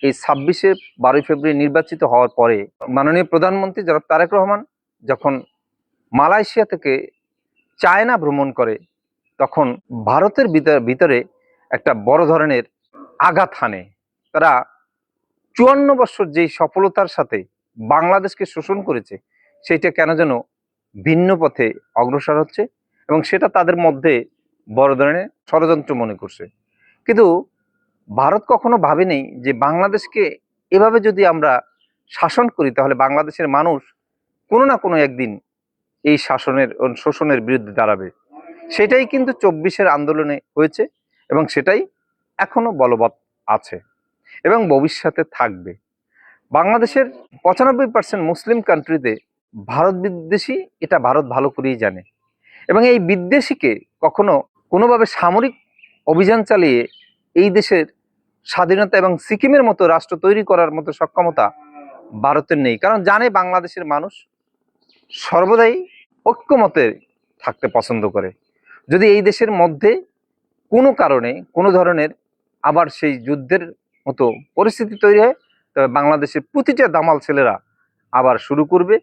এই 12 ফেব্রুয়ারি নির্বাচিত হওয়ার পরে মাননীয় প্রধানমন্ত্রী জনাব তারেক রহমান যখন মালয়েশিয়া থেকে চায়না ভ্রমণ করে, তখন ভারতের ভিতরে একটা বড় ধরনের আঘাত হানে। তারা 54 বছর যেই সফলতার সাথে বাংলাদেশকে শোষণ করেছে, সেইটা কেন যেন ভিন্ন পথে অগ্রসর হচ্ছে এবং সেটা তাদের মধ্যে বড় ধরনের ষড়যন্ত্র মনে করছে। কিন্তু ভারত কখনো ভাবেনি যে বাংলাদেশকে এভাবে যদি আমরা শাসন করি, তাহলে বাংলাদেশের মানুষ কোনো না কোনো একদিন এই শোষণের বিরুদ্ধে দাঁড়াবে। সেটাই কিন্তু 24-এর আন্দোলনে হয়েছে এবং সেটাই এখনো বলবৎ আছে এবং ভবিষ্যতে থাকবে। বাংলাদেশের 95% মুসলিম কান্ট্রিতে ভারত বিদ্বেষী, এটা ভারত ভালো করেই জানে এবং এই বিদ্বেষীকে কখনো কোনোভাবে সামরিক অভিযান চালিয়ে এই দেশের স্বাধীনতা এবং সিকিমের মতো রাষ্ট্র তৈরি করার মতো সক্ষমতা ভারতের নেই, কারণ জানে বাংলাদেশের মানুষ সর্বদাই ঐক্যমতে থাকতে পছন্দ করে। যদি এই দেশের মধ্যে কোনো কারণে কোনো ধরনের আবার সেই যুদ্ধের মতো পরিস্থিতি তৈরি হয়, তবে বাংলাদেশের প্রতিটা দামাল ছেলেরা আবার শুরু করবে